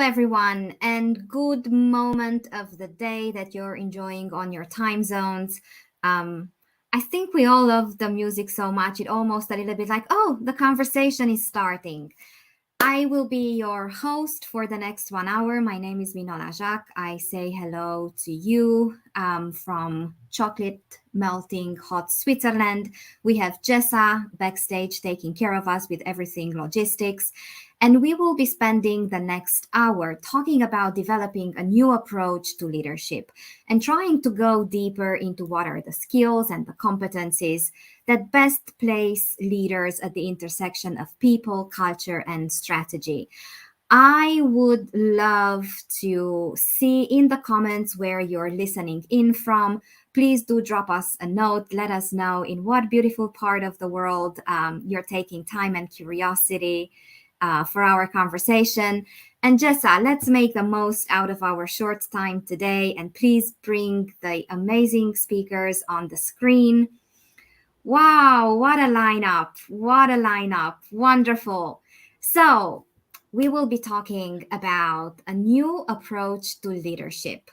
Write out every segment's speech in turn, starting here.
everyone, and good moment of the day that you're enjoying on your time zones. I think we all love the music so much, it almost a little bit like, oh, the conversation is starting. I will be your host for the next 1 hour. My name is Minola Jacques. I say hello to you from chocolate melting hot Switzerland. We have Jessa backstage taking care of us with everything logistics. And we will be spending the next hour talking about developing a new approach to leadership and trying to go deeper into what are the skills and the competencies that best place leaders at the intersection of people, culture, and strategy. I would love to see in the comments where you're listening in from. Please do drop us a note. Let us know in what beautiful part of the world you're taking time and curiosity for our conversation. And Jessa, let's make the most out of our short time today. And please bring the amazing speakers on the screen. Wow, what a lineup. What a lineup. Wonderful. So, we will be talking about a new approach to leadership.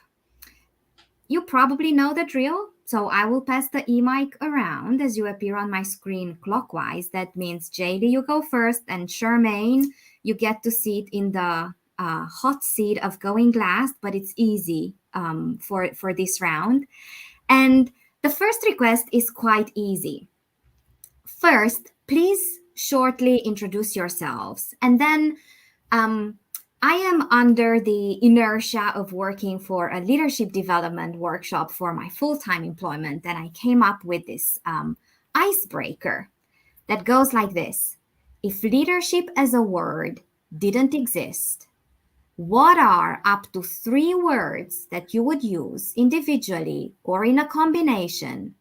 You probably know the drill, so I will pass the e-mic around as you appear on my screen clockwise. That means JD, you go first, and Charmaine, you get to sit in the hot seat of going last, but it's easy for this round. And the first request is quite easy. First, please shortly introduce yourselves, and then I am under the inertia of working for a leadership development workshop for my full-time employment, and I came up with this icebreaker that goes like this. If leadership as a word didn't exist, what are up to 3 words that you would use individually or in a combination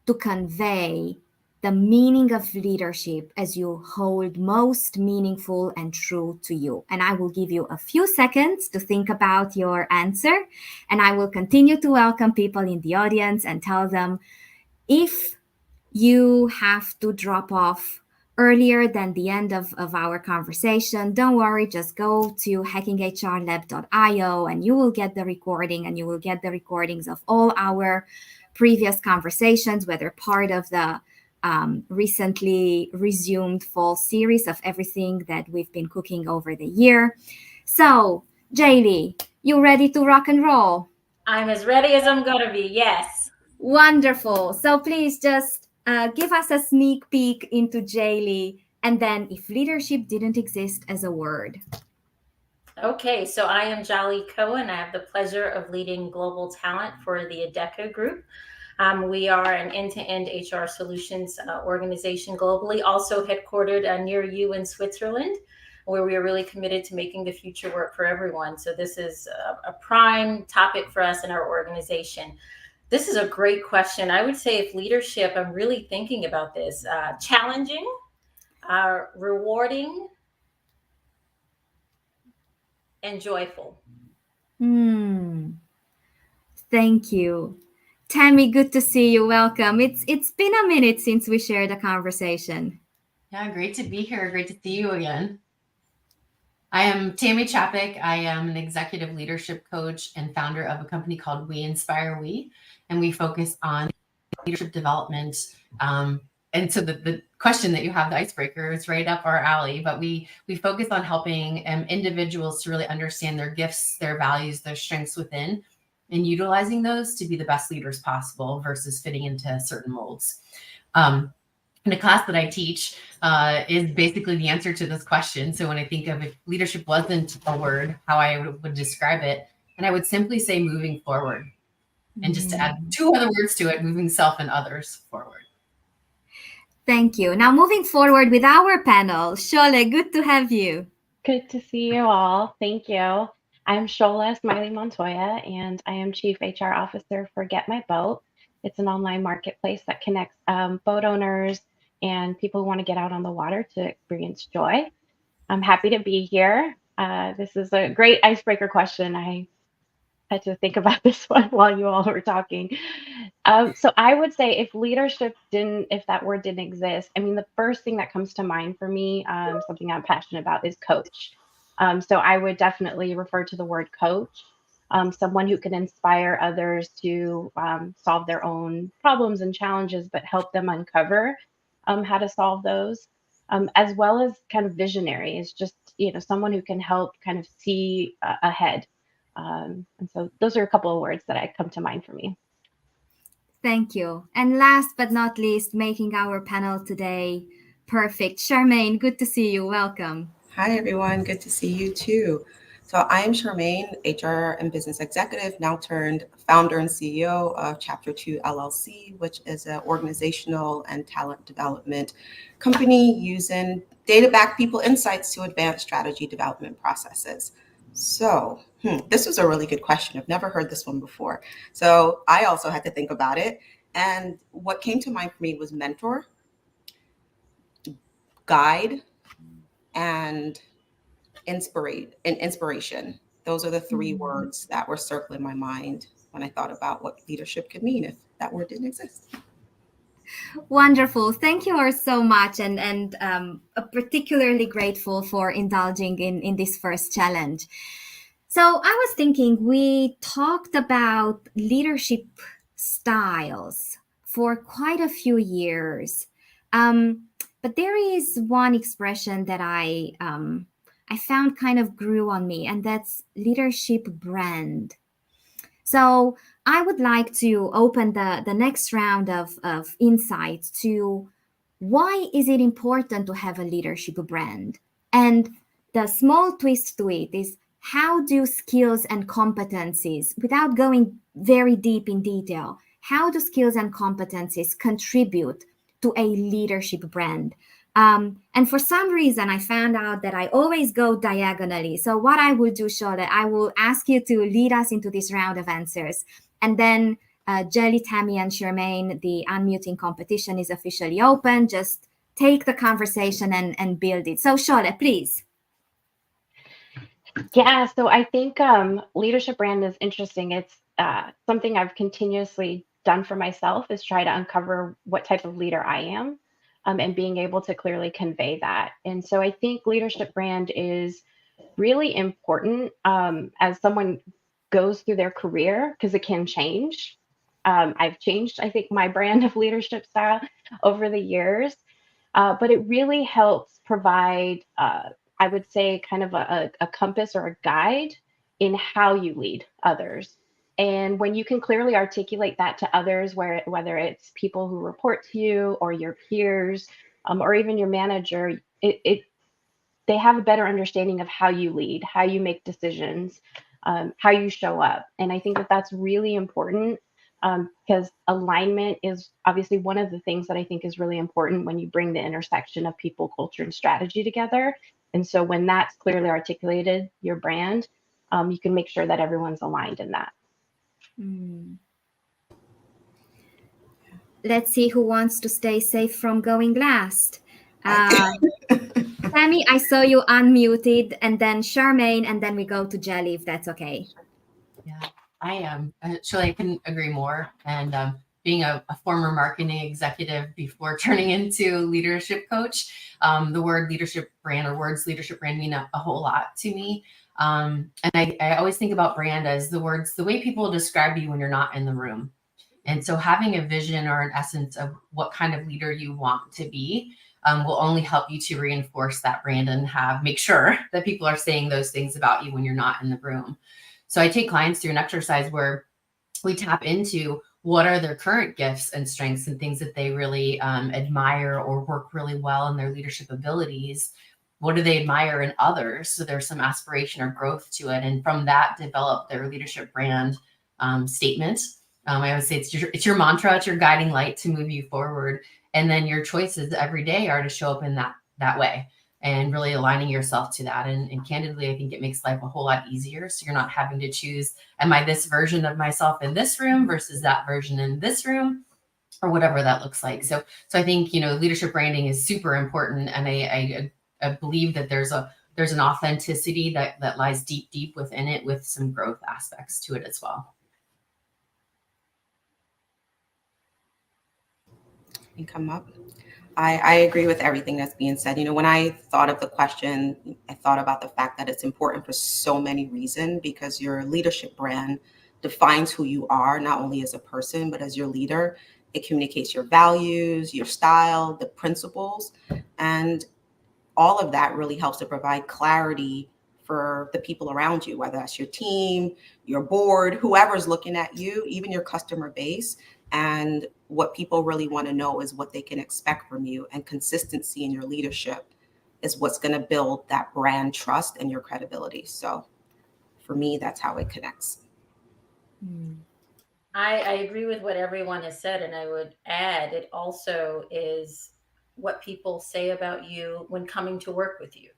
to convey the meaning of leadership as you hold most meaningful and true to you? And I will give you a few seconds to think about your answer, and I will continue to welcome people in the audience and tell them if you have to drop off earlier than the end of our conversation, don't worry, just go to hackinghrlab.io and you will get the recording, and you will get the recordings of all our previous conversations, whether part of the recently resumed fall series of everything that we've been cooking over the year. So, Jaylee, you ready to rock and roll? I'm as ready as I'm going to be, yes. Wonderful. So please just give us a sneak peek into Jaylee, and then if leadership didn't exist as a word. Okay, so I am Jolly Cohen. I have the pleasure of leading global talent for the ADECA Group. We are an end-to-end HR solutions organization globally, also headquartered near you in Switzerland, where we are really committed to making the future work for everyone. So this is a prime topic for us in our organization. This is a great question. I would say if leadership, I'm really thinking about this, challenging, rewarding, and joyful. Thank you. Tammy, good to see you. Welcome. It's been a minute since we shared a conversation. Yeah, great to be here. Great to see you again. I am Tammy Chapik. I am an executive leadership coach and founder of a company called We Inspire We, and we focus on leadership development. And so the question that you have, the icebreaker, is right up our alley. But we focus on helping individuals to really understand their gifts, their values, their strengths within, and utilizing those to be the best leaders possible versus fitting into certain molds. And the class that I teach is basically the answer to this question. So when I think of if leadership wasn't a word, how I would describe it, and I would simply say moving forward. And just to add 2 other words to it, moving self and others forward. Thank you. Now moving forward with our panel, Shole, good to have you. Good to see you all. Thank you. I'm Shola Smiley Montoya, and I am Chief HR Officer for Get My Boat. It's an online marketplace that connects boat owners and people who want to get out on the water to experience joy. I'm happy to be here. This is a great icebreaker question. I had to think about this one while you all were talking. So I would say if that word didn't exist, I mean, the first thing that comes to mind for me, something I'm passionate about, is coach. So I would definitely refer to the word coach, someone who can inspire others to solve their own problems and challenges, but help them uncover how to solve those, as well as kind of visionary is just, someone who can help kind of see ahead. And so those are a couple of words that come to mind for me. Thank you. And last but not least, making our panel today perfect, Charmaine, good to see you. Welcome. Hi, everyone. Good to see you too. So I am Charmaine, HR and business executive, now turned founder and CEO of Chapter 2 LLC, which is an organizational and talent development company using data-backed people insights to advance strategy development processes. So this was a really good question. I've never heard this one before. So I also had to think about it. And what came to mind for me was mentor, guide, and inspiration. Those are the three words that were circling my mind when I thought about what leadership could mean if that word didn't exist. Wonderful. Thank you all so much. And particularly grateful for indulging in this first challenge. So I was thinking we talked about leadership styles for quite a few years. But there is one expression that I found kind of grew on me, and that's leadership brand. So I would like to open the next round of insights to why is it important to have a leadership brand? And the small twist to it is how do skills and competencies, without going very deep in detail, how do skills and competencies contribute to a leadership brand? And for some reason, I found out that I always go diagonally. So what I will do, Shola, I will ask you to lead us into this round of answers. And then Jelly, Tammy, and Charmaine, the unmuting competition is officially open. Just take the conversation and build it. So Shola, please. Yeah, so I think leadership brand is interesting. It's something I've continuously done for myself is try to uncover what type of leader I am, and being able to clearly convey that. And so I think leadership brand is really important as someone goes through their career because it can change. I've changed, I think, my brand of leadership style over the years, but it really helps provide, I would say, kind of a compass or a guide in how you lead others. And when you can clearly articulate that to others, whether it's people who report to you or your peers, or even your manager, they have a better understanding of how you lead, how you make decisions, how you show up. And I think that that's really important because alignment is obviously one of the things that I think is really important when you bring the intersection of people, culture, and strategy together. And so when that's clearly articulated, your brand, you can make sure that everyone's aligned in that. Let's see who wants to stay safe from going last. Tammy, I saw you unmuted, and then Charmaine, and then we go to Jelly, if that's okay. Yeah, I am. Actually, I couldn't agree more. And being a former marketing executive before turning into leadership coach, the word leadership brand or words leadership brand mean a whole lot to me. And I always think about brand as the way people describe you when you're not in the room. And so having a vision or an essence of what kind of leader you want to be will only help you to reinforce that brand and make sure that people are saying those things about you when you're not in the room. So I take clients through an exercise where we tap into what are their current gifts and strengths and things that they really admire or work really well in their leadership abilities. What do they admire in others? So there's some aspiration or growth to it. And from that, develop their leadership brand statement. I always say it's your mantra, it's your guiding light to move you forward. And then your choices every day are to show up in that way and really aligning yourself to that. And candidly, I think it makes life a whole lot easier. So you're not having to choose, am I this version of myself in this room versus that version in this room, or whatever that looks like. So I think, leadership branding is super important. And I believe that there's an authenticity that lies deep within it with some growth aspects to it as well. And come up. I agree with everything that's being said. When I thought of the question, I thought about the fact that it's important for so many reasons, because your leadership brand defines who you are, not only as a person, but as your leader. It communicates your values, your style, the principles, and all of that really helps to provide clarity for the people around you, whether that's your team, your board, whoever's looking at you, even your customer base. And what people really want to know is what they can expect from you. And consistency in your leadership is what's going to build that brand trust and your credibility. So for me, that's how it connects. I agree with what everyone has said, and I would add it also is what people say about you when coming to work with you.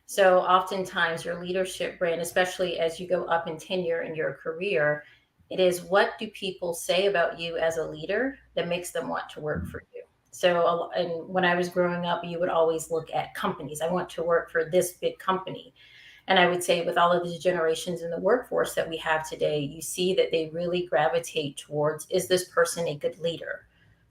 So oftentimes your leadership brand, especially as you go up in tenure in your career, it is what do people say about you as a leader that makes them want to work for you. So, and when I was growing up, you would always look at companies. I want to work for this big company. And I would say with all of these generations in the workforce that we have today, you see that they really gravitate towards, is this person a good leader?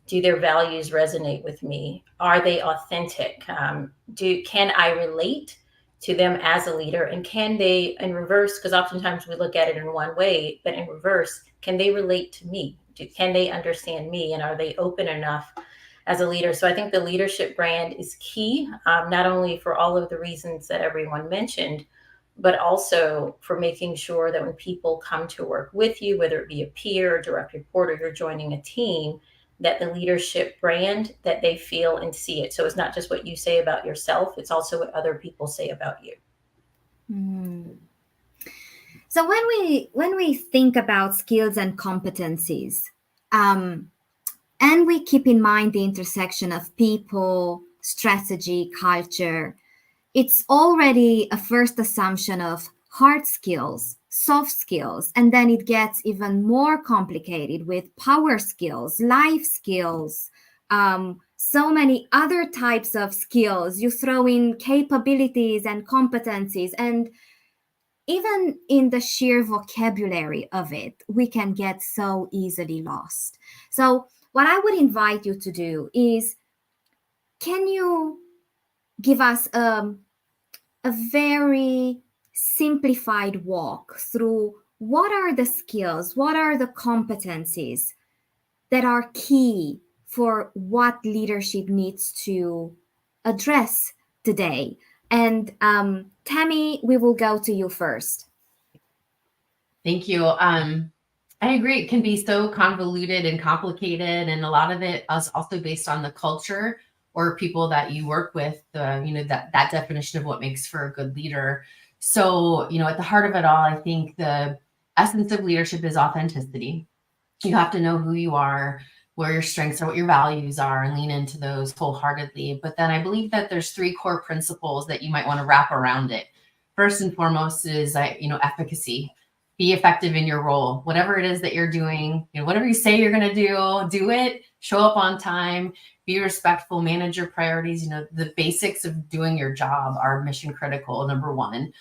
Do their values resonate with me? Are they authentic? Can I relate to them as a leader? And can they, in reverse, because oftentimes we look at it in one way, but in reverse, can they relate to me? Can they understand me? And are they open enough as a leader? So I think the leadership brand is key, not only for all of the reasons that everyone mentioned, but also for making sure that when people come to work with you, whether it be a peer, a direct report, or you're joining a team, that the leadership brand, that they feel and see it. So it's not just what you say about yourself, it's also what other people say about you. So when we think about skills and competencies, and we keep in mind the intersection of people, strategy, culture, it's already a first assumption of hard skills, soft skills, and then it gets even more complicated with power skills, life skills, so many other types of skills. You throw in capabilities and competencies, and even in the sheer vocabulary of it, we can get so easily lost. So, what I would invite you to do is, can you give us a very simplified walk through what are the skills, what are the competencies that are key for what leadership needs to address today? And Tammy, we will go to you first. Thank you. I agree. It can be so convoluted and complicated, and a lot of it is also based on the culture or people that you work with. That definition of what makes for a good leader. So, at the heart of it all, I think the essence of leadership is authenticity. You have to know who you are, where your strengths are, what your values are, and lean into those wholeheartedly. But then I believe that there's 3 core principles that you might want to wrap around it. First and foremost is, efficacy. Be effective in your role, whatever it is that you're doing, whatever you say you're going to do it, show up on time, be respectful, manage your priorities. The basics of doing your job are mission critical, number 1.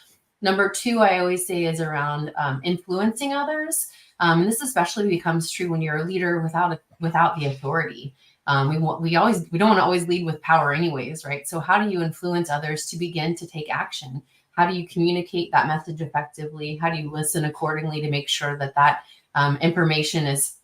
Number 2, I always say, is around influencing others. And this especially becomes true when you're a leader without the authority. We don't want to always lead with power anyways, right? So how do you influence others to begin to take action? How do you communicate that message effectively? How do you listen accordingly to make sure that information is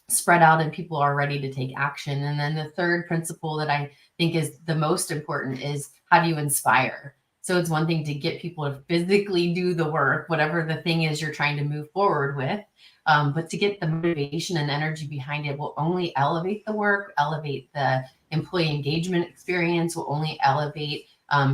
spread out and people are ready to take action? And then the third principle that I think is the most important is, how do you inspire? So it's one thing to get people to physically do the work, whatever the thing is you're trying to move forward with. But to get the motivation and energy behind it will only elevate the work, elevate the employee engagement experience, will only elevate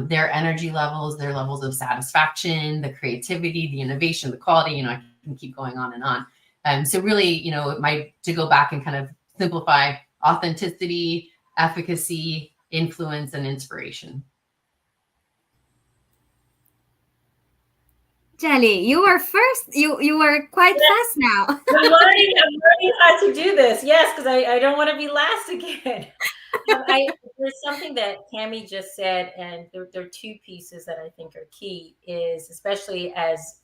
their energy levels, their levels of satisfaction, the creativity, the innovation, the quality. I can keep going on and on. So really, to go back and kind of simplify: authenticity, efficacy, influence, and inspiration. Jelly, you were first. You were quite fast now. I'm learning how to do this. Yes, because I don't want to be last again. There's something that Tammy just said, and there are 2 pieces that I think are key, is especially as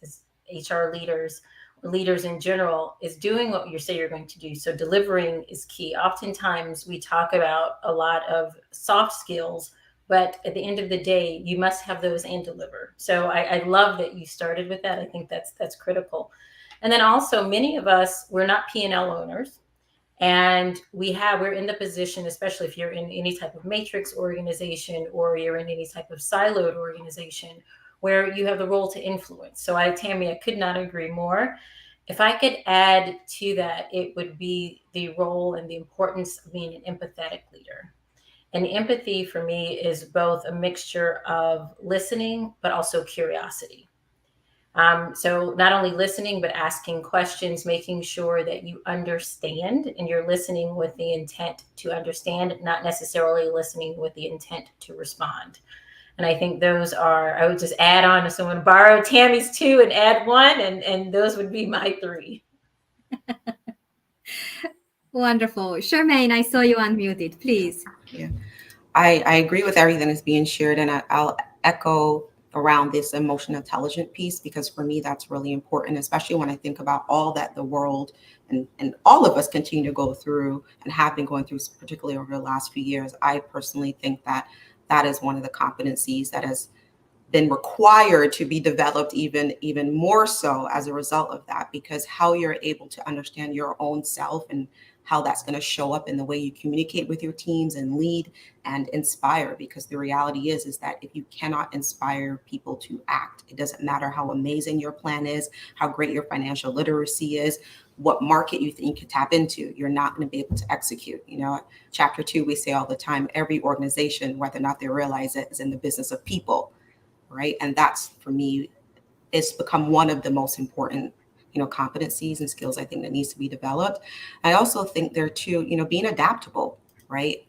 HR leaders, leaders in general is doing what you say you're going to do. So delivering is key. Oftentimes we talk about a lot of soft skills, but at the end of the day, you must have those and deliver. So I love that you started with that. I think that's critical. And then also, many of us, we're not P&L owners. And we're in the position, especially if you're in any type of matrix organization or you're in any type of siloed organization, where you have the role to influence. So Tammy, I could not agree more. If I could add to that, it would be the role and the importance of being an empathetic leader. And empathy for me is both a mixture of listening, but also curiosity. So not only listening, but asking questions, making sure that you understand and you're listening with the intent to understand, not necessarily listening with the intent to respond. And I think those are, I would just add on if someone borrow Tammy's 2 and add 1, and those would be my 3. Wonderful. Charmaine, I saw you unmuted, please. Yeah, I agree with everything that's being shared, and I'll echo around this emotional intelligence piece, because for me, that's really important, especially when I think about all that the world and all of us continue to go through and have been going through, particularly over the last few years. I personally think that that is one of the competencies that has been required to be developed even more so as a result of that, because how you're able to understand your own self and how that's going to show up in the way you communicate with your teams and lead and inspire. Because the reality is that if you cannot inspire people to act, it doesn't matter how amazing your plan is, how great your financial literacy is, what market you think you can tap into, you're not going to be able to execute. You know, chapter 2, we say all the time, every organization, whether or not they realize it, is in the business of people. Right. And that's, for me, it's become one of the most important, competencies and skills I think that needs to be developed. I also think there too, being adaptable, right?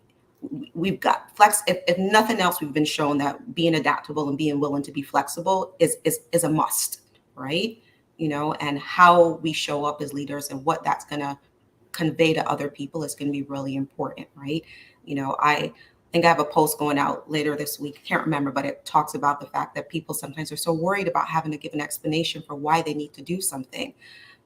We've got flex. If nothing else, we've been shown that being adaptable and being willing to be flexible is a must, right? And how we show up as leaders and what that's going to convey to other people is going to be really important, right? I think I have a post going out later this week. I can't remember, but it talks about the fact that people sometimes are so worried about having to give an explanation for why they need to do something.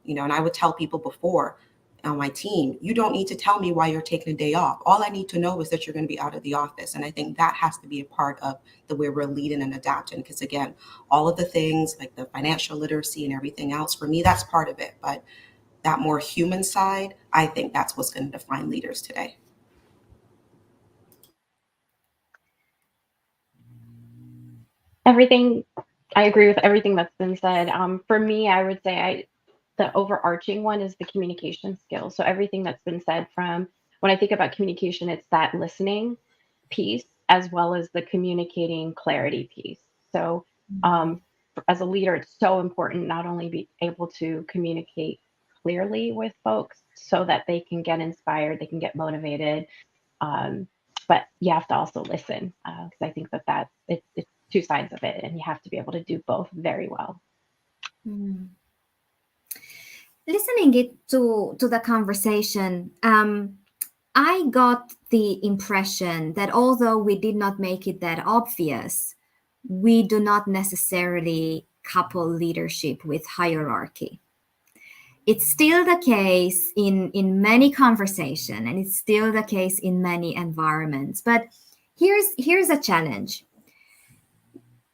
And I would tell people before on my team, you don't need to tell me why you're taking a day off. All I need to know is that you're going to be out of the office. And I think that has to be a part of the way we're leading and adapting. Because again, all of the things like the financial literacy and everything else, for me, that's part of it. But that more human side, I think that's what's going to define leaders today. I agree with everything that's been said. For me, I would say the overarching one is the communication skills. So everything that's been said, from when I think about communication, it's that listening piece as well as the communicating clarity piece. So as a leader, it's so important not only be able to communicate clearly with folks so that they can get inspired, they can get motivated, but you have to also listen, because I think that it's 2 sides of it, and you have to be able to do both very well. Listening to the conversation, I got the impression that although we did not make it that obvious, we do not necessarily couple leadership with hierarchy. It's still the case in many conversations, and it's still the case in many environments. But here's a challenge.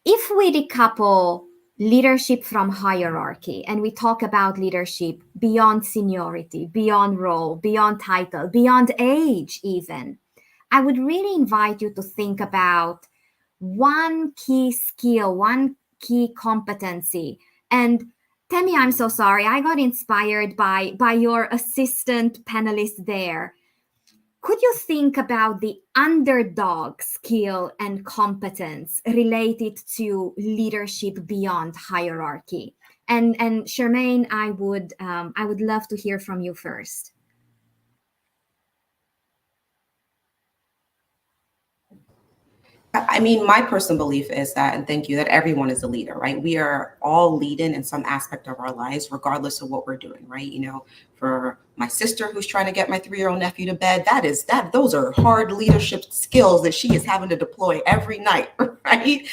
If we decouple leadership from hierarchy and we talk about leadership beyond seniority, beyond role, beyond title, beyond age even, I would really invite you to think about one key skill, one key competency. And Temi, I'm so sorry, I got inspired by your assistant panelist there. Could you think about the underdog skill and competence related to leadership beyond hierarchy? And Charmaine, I would love to hear from you first. I mean, my personal belief is that, and thank you, that everyone is a leader, right? We are all leading in some aspect of our lives, regardless of what we're doing, right? For my sister who's trying to get my 3-year-old nephew to bed, those are hard leadership skills that she is having to deploy every night, right?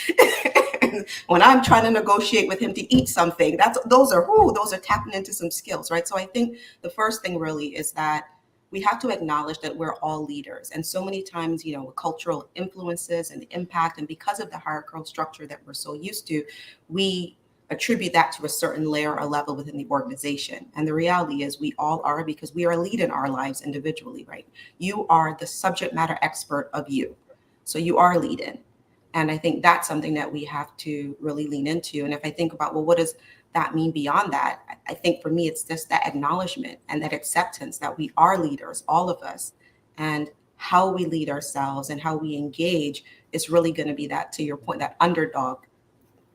when I'm trying to negotiate with him to eat something, those are tapping into some skills, right? So I think the first thing really is that we have to acknowledge that we're all leaders. And so many times, cultural influences and the impact, and because of the hierarchical structure that we're so used to, we attribute that to a certain layer or level within the organization. And the reality is we all are, because we are leading our lives individually, right? You are the subject matter expert of you. So you are leading. And I think that's something that we have to really lean into. And if I think about, well, what does that mean beyond that? I think for me, it's just that acknowledgement and that acceptance that we are leaders, all of us, and how we lead ourselves and how we engage is really going to be that, to your point, that underdog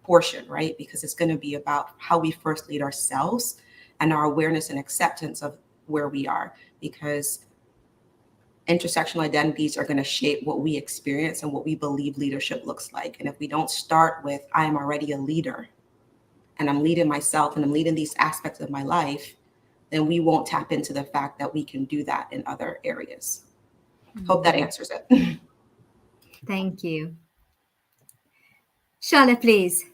portion, right? Because it's going to be about how we first lead ourselves and our awareness and acceptance of where we are, because intersectional identities are going to shape what we experience and what we believe leadership looks like. And if we don't start with, I am already a leader and I'm leading myself and I'm leading these aspects of my life, then we won't tap into the fact that we can do that in other areas. Hope that answers it. Thank you. Charlotte, please.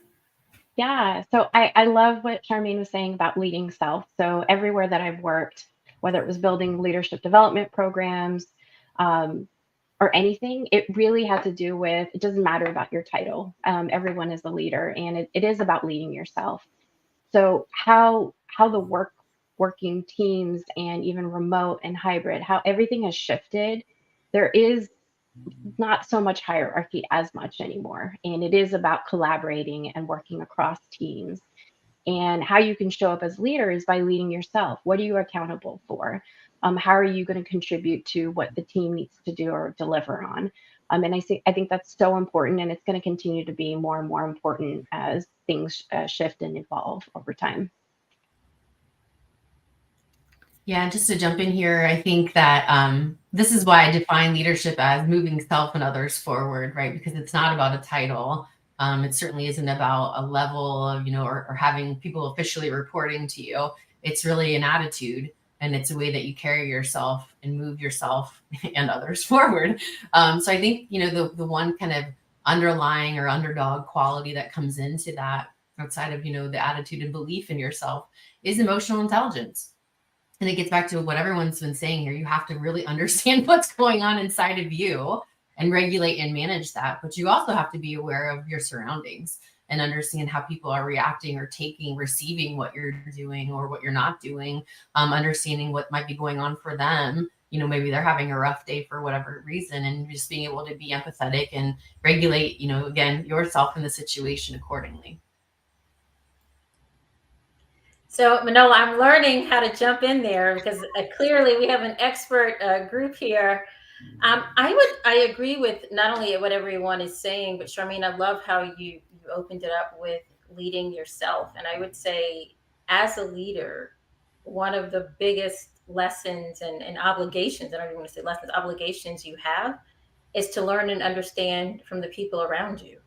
Yeah, so I love what Charmaine was saying about leading self. So everywhere that I've worked, whether it was building leadership development programs, um, or anything, it really had to do with, it doesn't matter about your title. Everyone is a leader, and it is about leading yourself. So how the working teams and even remote and hybrid, how everything has shifted, there is not so much hierarchy as much anymore. And it is about collaborating and working across teams. And how you can show up as leader is by leading yourself. What are you accountable for? How are you going to contribute to what the team needs to do or deliver on? And I think that's so important, and it's going to continue to be more and more important as things shift and evolve over time. Yeah, just to jump in here, I think that this is why I define leadership as moving self and others forward, right? Because it's not about a title. It certainly isn't about a level of, or having people officially reporting to you. It's really an attitude, and it's a way that you carry yourself and move yourself and others forward. So I think, the one kind of underlying or underdog quality that comes into that, outside of, the attitude and belief in yourself, is emotional intelligence. And it gets back to what everyone's been saying here. You have to really understand what's going on inside of you and regulate and manage that. But you also have to be aware of your surroundings and understand how people are reacting or receiving what you're doing or what you're not doing, understanding what might be going on for them. Maybe they're having a rough day for whatever reason, and just being able to be empathetic and regulate, again, yourself in the situation accordingly. So, Manola, I'm learning how to jump in there because clearly we have an expert group here. I agree with not only what everyone is saying, but Charmaine, I love how you opened it up with leading yourself. And I would say, as a leader, one of the biggest lessons and obligations, I don't even want to say lessons, obligations you have is to learn and understand from the people around you.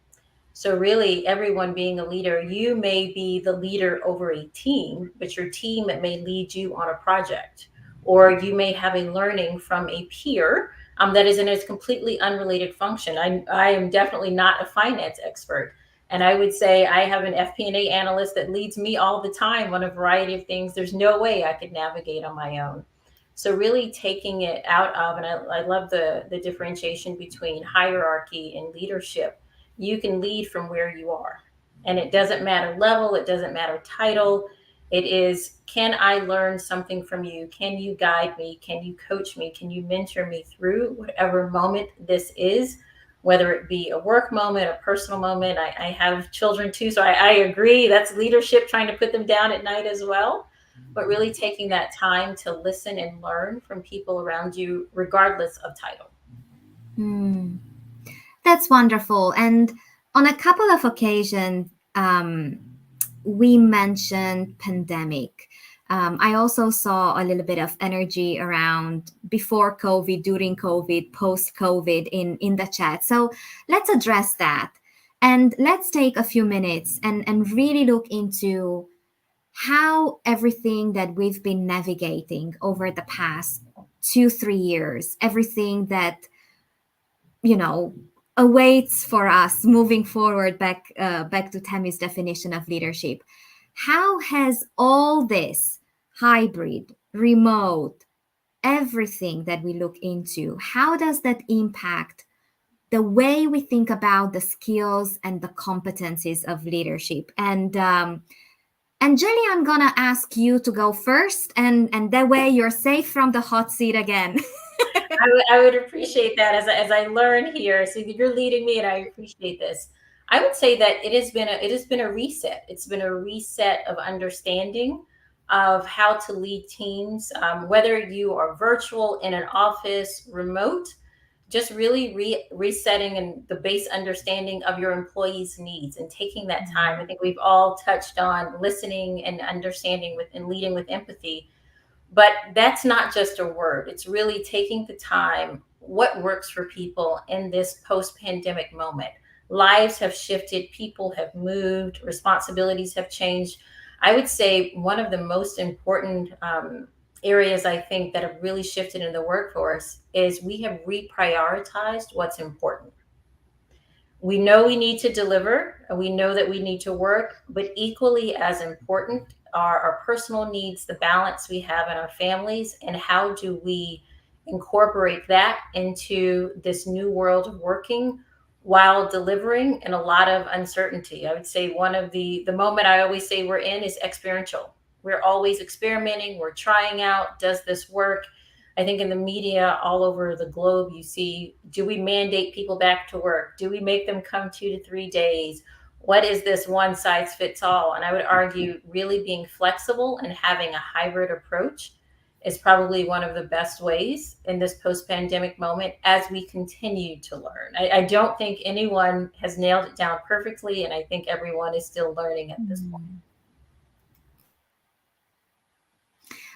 So really, everyone being a leader, you may be the leader over a team, but your team may lead you on a project, or you may have a learning from a peer that is in a completely unrelated function. I am definitely not a finance expert, and I would say I have an FP&A analyst that leads me all the time on a variety of things. There's no way I could navigate on my own. So really taking it out of, and I love the differentiation between hierarchy and leadership. You can lead from where you are, and it doesn't matter level, it doesn't matter title. It is, can I learn something from you? Can you guide me? Can you coach me? Can you mentor me through whatever moment this is, whether it be a work moment, a personal moment? I have children too, so I agree, that's leadership, trying to put them down at night as well, but really taking that time to listen and learn from people around you regardless of title. That's wonderful. And on a couple of occasions, we mentioned pandemic. I also saw a little bit of energy around before COVID, during COVID, post COVID in the chat. So let's address that. And let's take a few minutes and really look into how everything that we've been navigating over the past 2-3 years, everything that, you know, awaits for us moving forward back to Tammy's definition of leadership. How has all this hybrid, remote, everything that we look into, how does that impact the way we think about the skills and the competencies of leadership? And Jelly, I'm gonna ask you to go first, and that way you're safe from the hot seat again. I would appreciate that as I learn here. So you're leading me, and I appreciate this. I would say that it has been a reset. It's been a reset of understanding of how to lead teams, whether you are virtual, in an office, remote. Just really resetting and the base understanding of your employees' needs and taking that time. I think we've all touched on listening and understanding with and leading with empathy. But that's not just a word. It's really taking the time, what works for people in this post-pandemic moment. Lives have shifted, people have moved, responsibilities have changed. I would say one of the most important areas I think that have really shifted in the workforce is we have reprioritized what's important. We know we need to deliver, and we know that we need to work, but equally as important are our personal needs, the balance we have in our families, and how do we incorporate that into this new world of working while delivering in a lot of uncertainty. I would say one of the moment I always say we're in is experiential. We're always experimenting, we're trying out, does this work? I think in the media all over the globe, you see, do we mandate people back to work? Do we make them come 2 to 3 days? What is this one size fits all? And I would argue really being flexible and having a hybrid approach is probably one of the best ways in this post-pandemic moment as we continue to learn. I don't think anyone has nailed it down perfectly, and I think everyone is still learning at this point.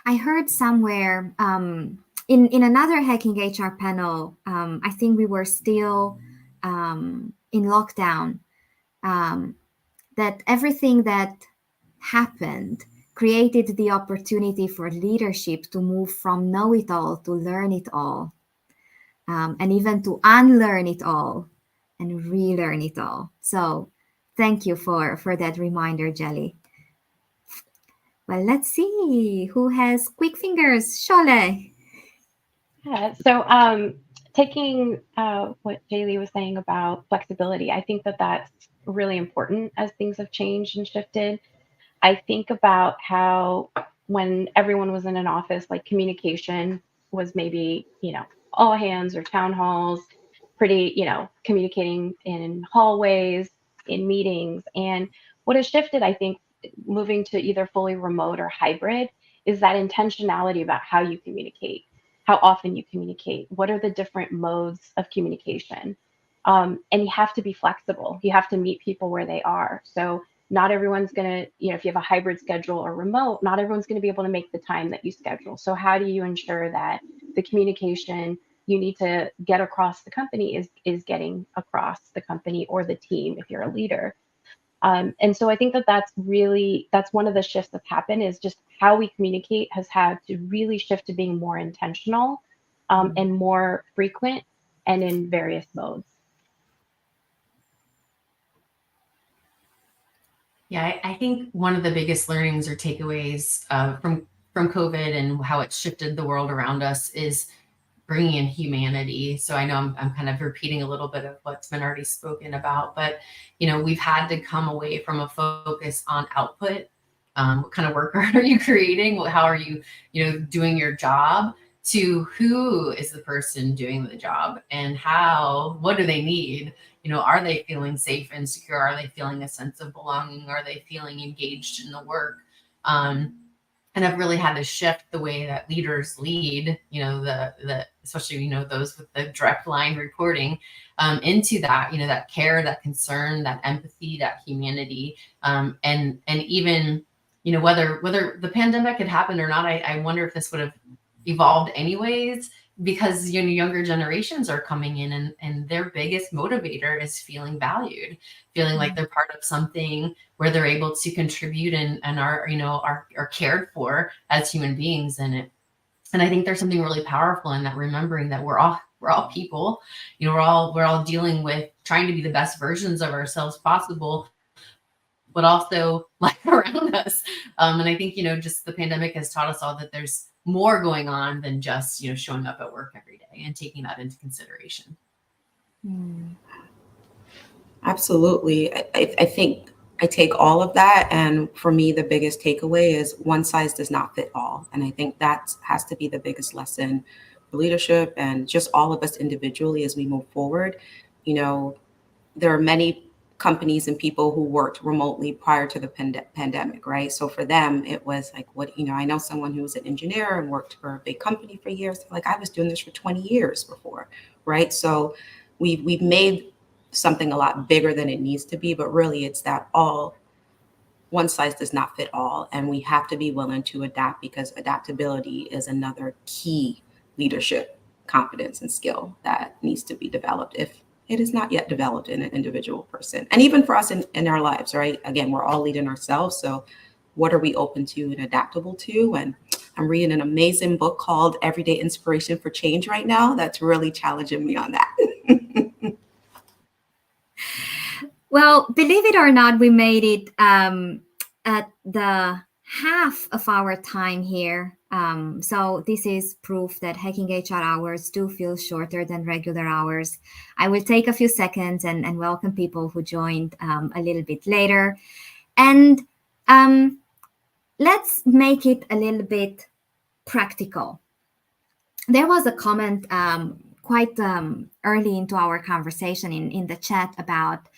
I heard somewhere in another Hacking HR panel, I think we were still in lockdown, that everything that happened created the opportunity for leadership to move from know it all to learn it all, and even to unlearn it all and relearn it all. So thank you for that reminder, Jelly. Well, let's see who has quick fingers. Shole. Yeah, so taking what Jaylee was saying about flexibility, I think that that's really important as things have changed and shifted. I think about how when everyone was in an office, like communication was maybe, all hands or town halls, pretty, communicating in hallways, in meetings. And what has shifted, I think, moving to either fully remote or hybrid is that intentionality about how you communicate, how often you communicate, what are the different modes of communication. And you have to be flexible. You have to meet people where they are. So not everyone's going to, if you have a hybrid schedule or remote, not everyone's going to be able to make the time that you schedule. So how do you ensure that the communication you need to get across the company is getting across the company or the team if you're a leader? And so I think that that's one of the shifts that's happened is just how we communicate has had to really shift to being more intentional and more frequent and in various modes. Yeah, I think one of the biggest learnings or takeaways from COVID and how it shifted the world around us is bringing in humanity. So I know I'm kind of repeating a little bit of what's been already spoken about, but we've had to come away from a focus on output. What kind of work are you creating? How are you, doing your job? To who is the person doing the job and what do they need? Are they feeling safe and secure? Are they feeling a sense of belonging? Are they feeling engaged in the work? And I've really had to shift the way that leaders lead, especially, those with the direct line reporting into that, that care, that concern, that empathy, that humanity. And even, whether the pandemic had happened or not, I wonder if this would have evolved anyways, because younger generations are coming in and their biggest motivator is feeling valued, feeling like they're part of something where they're able to contribute and are cared for as human beings in it. And I think there's something really powerful in that, remembering that we're all people, we're all dealing with trying to be the best versions of ourselves possible, but also life around us. And I think, just the pandemic has taught us all that there's more going on than just, showing up at work every day and taking that into consideration. Absolutely. I think I take all of that. And for me, the biggest takeaway is one size does not fit all. And I think that has to be the biggest lesson for leadership and just all of us individually as we move forward. There are many companies and people who worked remotely prior to the pandemic, right? So for them, it was like, I know someone who was an engineer and worked for a big company for years. Like, I was doing this for 20 years before, right? So we've made something a lot bigger than it needs to be, but really it's that one size does not fit all. And we have to be willing to adapt, because adaptability is another key leadership competence and skill that needs to be developed if it is not yet developed in an individual person. And even for us in our lives, right? Again, we're all leading ourselves. So what are we open to and adaptable to? And I'm reading an amazing book called Everyday Inspiration for Change right now. That's really challenging me on that. Well, believe it or not, we made it at the half of our time here. So this is proof that hacking HR hours do feel shorter than regular hours. I will take a few seconds and welcome people who joined a little bit later. And let's make it a little bit practical. There was a comment quite early into our conversation in the chat about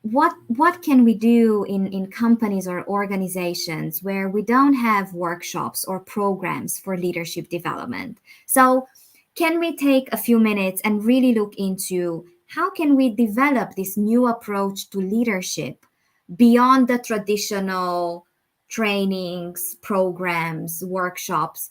what can we do in companies or organizations where we don't have workshops or programs for leadership development. So can we take a few minutes and really look into how can we develop this new approach to leadership beyond the traditional trainings, programs, workshops?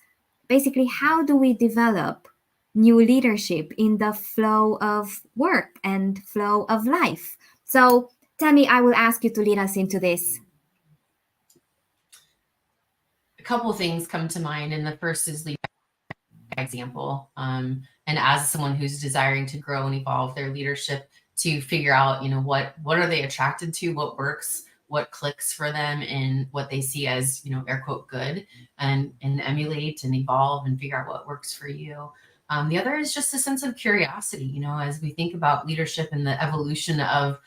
Basically, how do we develop new leadership in the flow of work and flow of life? So, Tammy, I will ask you to lead us into this. A couple of things come to mind, and the first is lead by example. And as someone who's desiring to grow and evolve their leadership, to figure out, what are they attracted to, what works, what clicks for them, and what they see as, air quote, good, and emulate and evolve and figure out what works for you. The other is just a sense of curiosity, as we think about leadership and the evolution of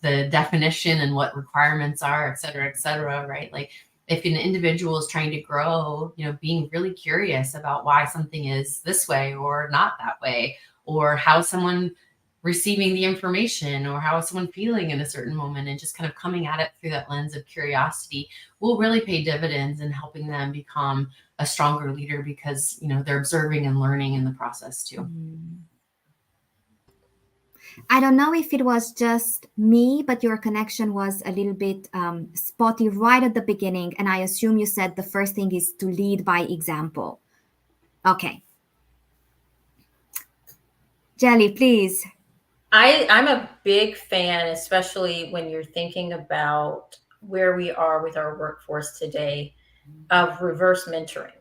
the definition and what requirements are, et cetera, right? Like, if an individual is trying to grow, being really curious about why something is this way or not that way, or how someone receiving the information, or how is someone feeling in a certain moment, and just kind of coming at it through that lens of curiosity will really pay dividends in helping them become a stronger leader, because, they're observing and learning in the process too. I don't know if it was just me, but your connection was a little bit spotty right at the beginning. And I assume you said the first thing is to lead by example. Okay. Jelly, please. I'm a big fan, especially when you're thinking about where we are with our workforce today, of reverse mentoring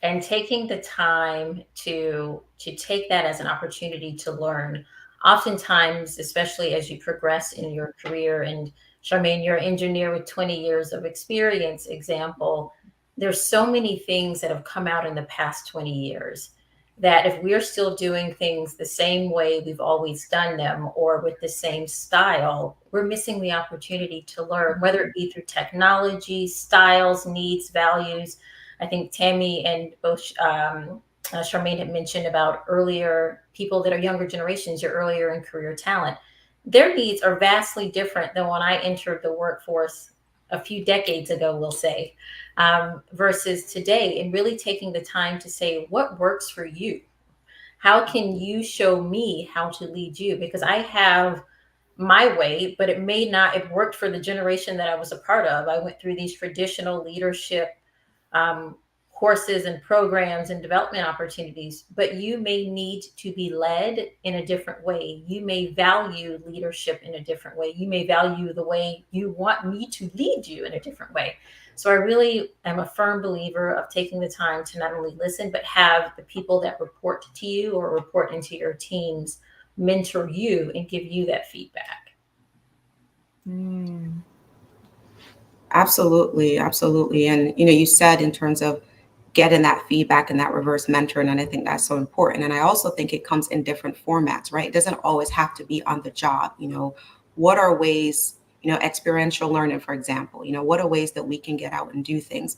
and taking the time to take that as an opportunity to learn. Oftentimes, especially as you progress in your career, and Charmaine, you're an engineer with 20 years of experience, example, there's so many things that have come out in the past 20 years that if we're still doing things the same way we've always done them, or with the same style, we're missing the opportunity to learn, whether it be through technology, styles, needs, values. I think Tammy and both Charmaine had mentioned about earlier, people that are younger generations, you're earlier in career talent. Their needs are vastly different than when I entered the workforce a few decades ago, we'll say, versus today, and really taking the time to say, what works for you? How can you show me how to lead you? Because I have my way, but it may not have worked for the generation that I was a part of. I went through these traditional leadership courses and programs and development opportunities, but you may need to be led in a different way. You may value leadership in a different way. You may value the way you want me to lead you in a different way. So I really am a firm believer of taking the time to not only listen, but have the people that report to you or report into your teams mentor you and give you that feedback. Absolutely, absolutely. And you said in terms of getting that feedback and that reverse mentoring, and I think that's so important. And I also think it comes in different formats, right? It doesn't always have to be on the job. What are ways, experiential learning, for example, what are ways that we can get out and do things?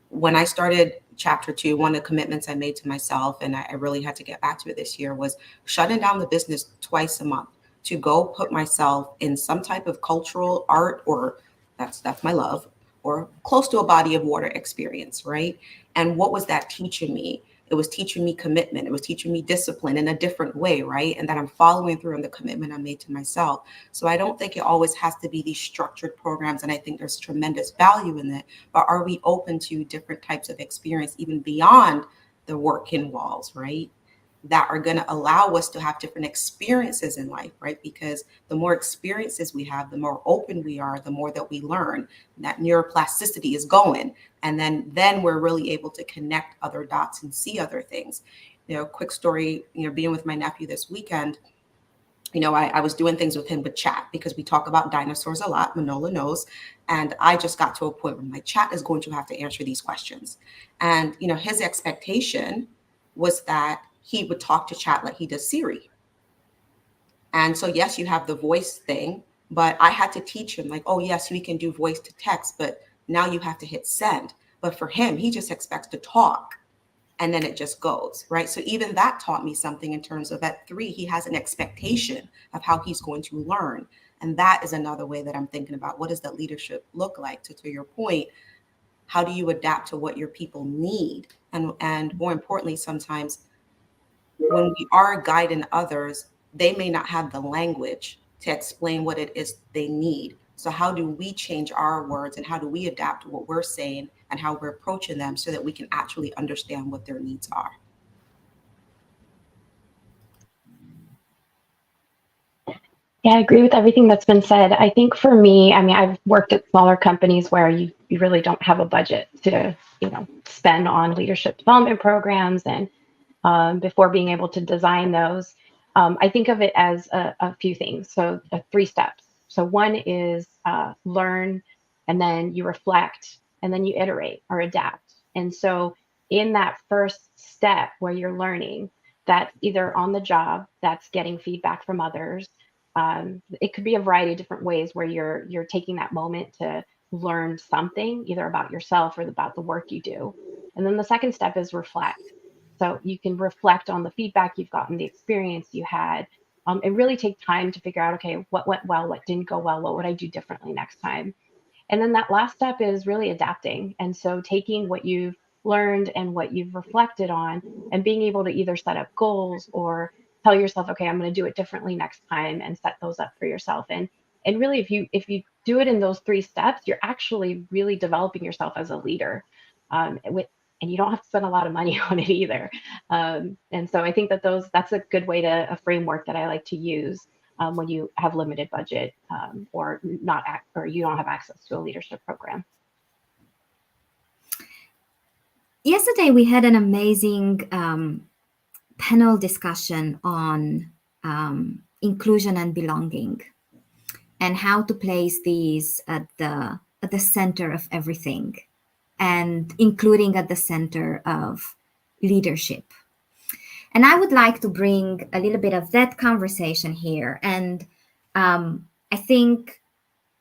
When I started chapter 2, one of the commitments I made to myself, and I really had to get back to it this year, was shutting down the business twice a month to go put myself in some type of cultural art, or that's my love, or close to a body of water experience, right? And what was that teaching me? It was teaching me commitment. It was teaching me discipline in a different way, right? And that I'm following through on the commitment I made to myself. So I don't think it always has to be these structured programs. And I think there's tremendous value in it. But are we open to different types of experience, even beyond the working walls, right? That are going to allow us to have different experiences in life, right? Because the more experiences we have, the more open we are, the more that we learn. That neuroplasticity is going. And then we're really able to connect other dots and see other things. Quick story, being with my nephew this weekend, I was doing things with him with chat because we talk about dinosaurs a lot. Manola knows. And I just got to a point where my chat is going to have to answer these questions. And, his expectation was that he would talk to chat like he does Siri. And so, yes, you have the voice thing, but I had to teach him like, oh, yes, we can do voice to text, but now you have to hit send. But for him, he just expects to talk and then it just goes, right? So even that taught me something in terms of at 3, he has an expectation of how he's going to learn. And that is another way that I'm thinking about what does that leadership look like? To your point, how do you adapt to what your people need? And more importantly, sometimes when we are guiding others, they may not have the language to explain what it is they need. So how do we change our words and how do we adapt to what we're saying and how we're approaching them so that we can actually understand what their needs are? Yeah, I agree with everything that's been said. I think for me, I mean, I've worked at smaller companies where you really don't have a budget to, spend on leadership development programs and before being able to design those. I think of it as a few things. So 3 steps. So one is learn, and then you reflect, and then you iterate or adapt. And so in that first step where you're learning, that's either on the job, that's getting feedback from others. It could be a variety of different ways where you're taking that moment to learn something either about yourself or about the work you do. And then the second step is reflect. So you can reflect on the feedback you've gotten, the experience you had, and really take time to figure out, okay, what went well, what didn't go well, what would I do differently next time? And then that last step is really adapting. And so taking what you've learned and what you've reflected on and being able to either set up goals or tell yourself, okay, I'm going to do it differently next time and set those up for yourself. And really if you do it in those 3 steps, you're actually really developing yourself as a leader. And you don't have to spend a lot of money on it either. And so I think that's a good way to a framework that I like to use when you have limited budget or or you don't have access to a leadership program. Yesterday, we had an amazing panel discussion on inclusion and belonging and how to place these at the center of everything, and including at the center of leadership. And I would like to bring a little bit of that conversation here. And I think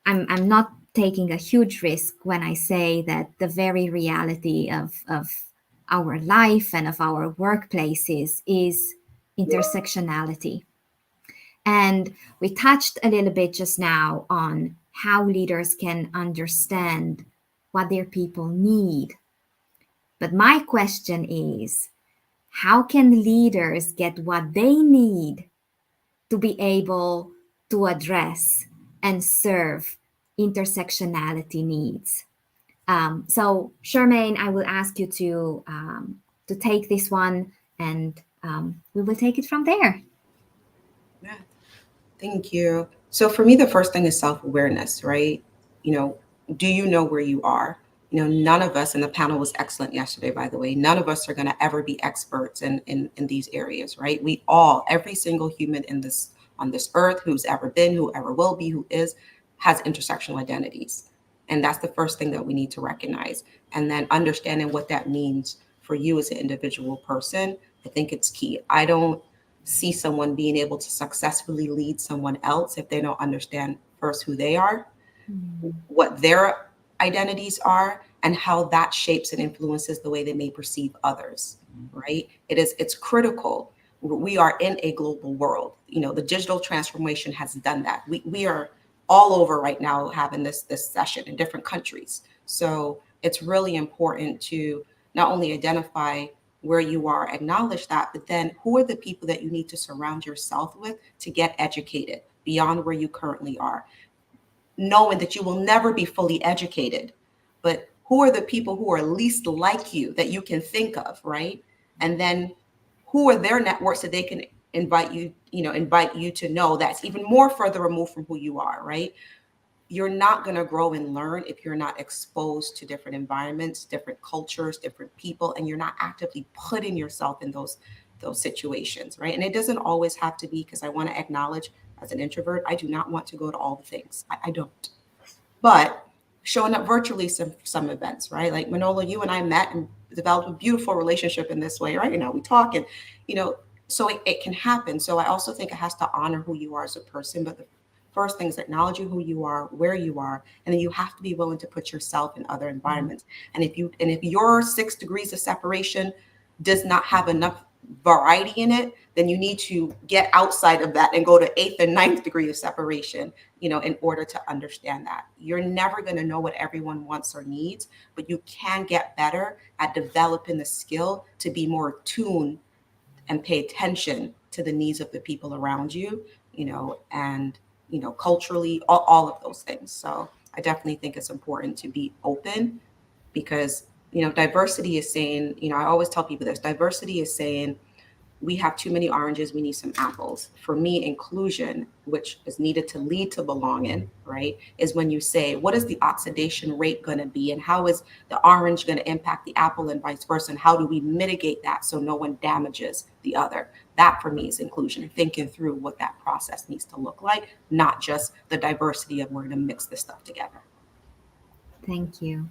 I'm not taking a huge risk when I say that the very reality of our life and of our workplaces is intersectionality. And we touched a little bit just now on how leaders can understand what their people need. But my question is, how can leaders get what they need to be able to address and serve intersectionality needs? So, Charmaine, I will ask you to take this one, and we will take it from there. Yeah, thank you. So for me, the first thing is self-awareness, right? Do you know where you are? none of us, and the panel was excellent yesterday, by the way, none of us are going to ever be experts in these areas, right? We all, every single human on this earth who's ever been, who ever will be, who is, has intersectional identities. And that's the first thing that we need to recognize. And then understanding what that means for you as an individual person, I think it's key. I don't see someone being able to successfully lead someone else if they don't understand first who they are, what their identities are, and how that shapes and influences the way they may perceive others, right? It's critical. We are in a global world. The digital transformation has done that. We are all over right now having this session in different countries. So it's really important to not only identify where you are, acknowledge that, but then who are the people that you need to surround yourself with to get educated beyond where you currently are, knowing that you will never be fully educated, but who are the people who are least like you that you can think of, right? And then who are their networks that they can invite you to know that's even more further removed from who you are, right? You're not going to grow and learn if you're not exposed to different environments, different cultures, different people, and you're not actively putting yourself in those situations, right? And it doesn't always have to be, because I want to acknowledge, as an introvert, I do not want to go to all the things. I don't. But showing up virtually some events, right? Like Manola, you and I met and developed a beautiful relationship in this way, right? We talk, and so it can happen. So I also think it has to honor who you are as a person, but the first thing is acknowledging who you are, where you are, and then you have to be willing to put yourself in other environments. And if your 6 degrees of separation does not have enough variety in it, then you need to get outside of that and go to 8th and 9th degree of separation, in order to understand that. You're never going to know what everyone wants or needs, but you can get better at developing the skill to be more attuned and pay attention to the needs of the people around you, and, culturally, all of those things. So I definitely think it's important to be open, because, diversity is saying, I always tell people this: diversity is saying, we have too many oranges, we need some apples. For me, inclusion, which is needed to lead to belonging, right, is when you say, what is the oxidation rate going to be, and how is the orange going to impact the apple, and vice versa, and how do we mitigate that so no one damages the other? That for me is inclusion, thinking through what that process needs to look like, not just the diversity of we're going to mix this stuff together. Thank you.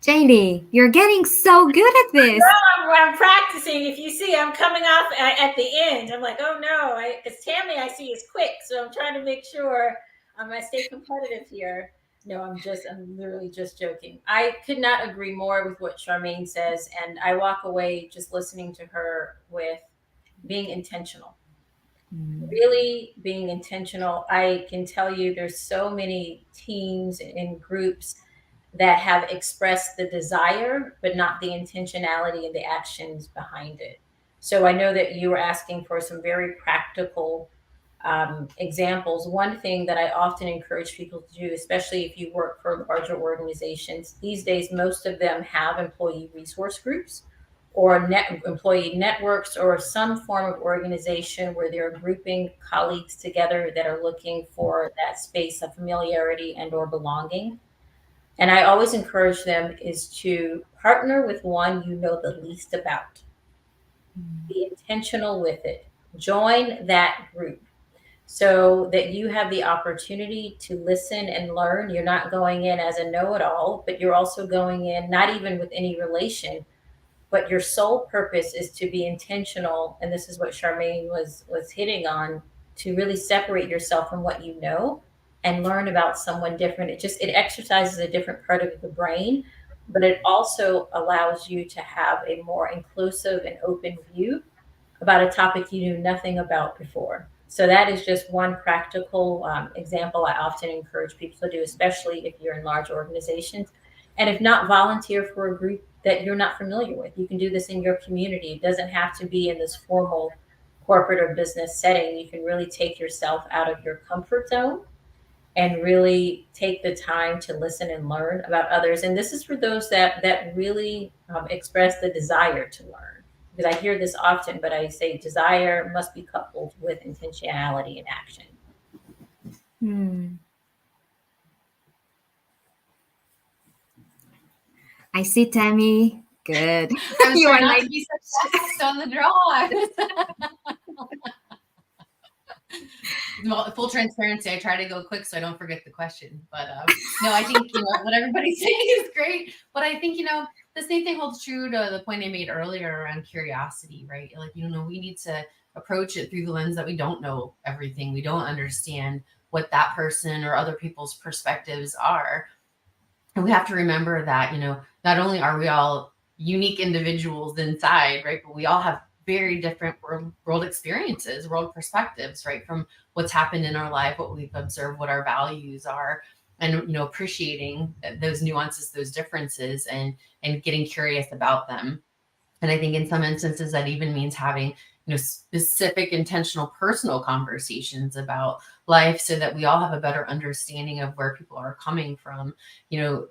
Jaylee, you're getting so good at this. I'm practicing. If you see, I'm coming off at the end. I'm like, oh no, because Tammy I see is quick, so I'm trying to make sure I stay competitive here. No, I'm literally just joking. I could not agree more with what Charmaine says, and I walk away just listening to her with being intentional. Really being intentional. I can tell you there's so many teams and groups that have expressed the desire, but not the intentionality and the actions behind it. So I know that you were asking for some very practical examples. One thing that I often encourage people to do, especially if you work for larger organizations, these days, most of them have employee resource groups or employee networks or some form of organization where they're grouping colleagues together that are looking for that space of familiarity and or belonging. And I always encourage them is to partner with one you know the least about. Be intentional with it. Join that group so that you have the opportunity to listen and learn. You're not going in as a know-it-all, but you're also going in not even with any relation, but your sole purpose is to be intentional. And this is what Charmaine was hitting on, to really separate yourself from what you know and learn about someone different. It exercises a different part of the brain, but it also allows you to have a more inclusive and open view about a topic you knew nothing about before. So that is just one practical example I often encourage people to do, especially if you're in large organizations. And if not, volunteer for a group that you're not familiar with. You can do this in your community. It doesn't have to be in this formal corporate or business setting. You can really take yourself out of your comfort zone and really take the time to listen and learn about others. And this is for those that really express the desire to learn. Because I hear this often, but I say desire must be coupled with intentionality and action. Hmm. I see Tammy. Good. I was You trying are not like, to be so fast on the draw. Well, full transparency, I try to go quick so I don't forget the question. But no, I think what everybody's saying is great. But I think the same thing holds true to the point I made earlier around curiosity, right? Like we need to approach it through the lens that we don't know everything. We don't understand what that person or other people's perspectives are, and we have to remember that not only are we all unique individuals inside, right, but we all have very different world experiences, world perspectives, right, from what's happened in our life, what we've observed, what our values are, and appreciating those nuances, those differences, and getting curious about them. And I think in some instances that even means having specific intentional personal conversations about life, so that we all have a better understanding of where people are coming from,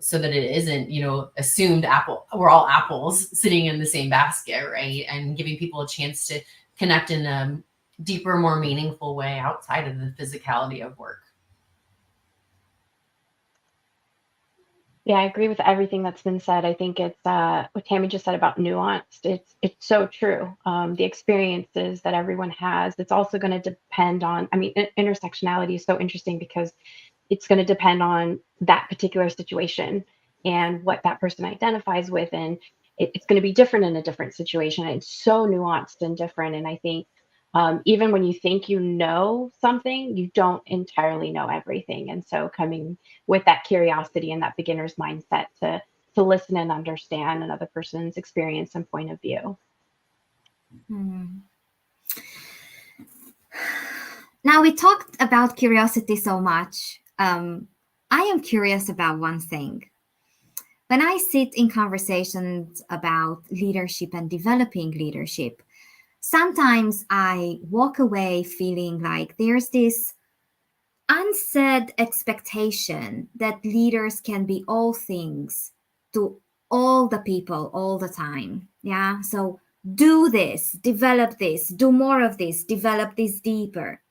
so that it isn't assumed we're all apples sitting in the same basket, right? And giving people a chance to connect in a deeper, more meaningful way outside of the physicality of work. Yeah, I agree with everything that's been said. I think it's what Tammy just said about nuanced. It's so true. The experiences that everyone has. It's also going to depend on. I mean, intersectionality is so interesting because it's going to depend on that particular situation and what that person identifies with, and it's going to be different in a different situation. It's so nuanced and different, and I think even when you think you know something, you don't entirely know everything. And so coming with that curiosity and that beginner's mindset to listen and understand another person's experience and point of view. Now we talked about curiosity so much. I am curious about one thing. When I sit in conversations about leadership and developing leadership, sometimes I walk away feeling like there's this unsaid expectation that leaders can be all things to all the people all the time. Yeah. So do this, develop this, do more of this, develop this deeper.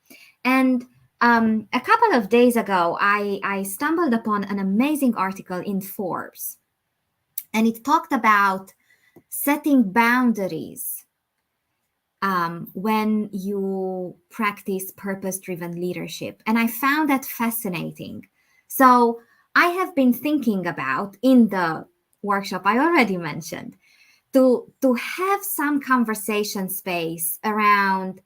And a couple of days ago, I stumbled upon an amazing article in Forbes, and it talked about setting boundaries when you practice purpose-driven leadership. And I found that fascinating. So I have been thinking about, in the workshop I already mentioned, to have some conversation space around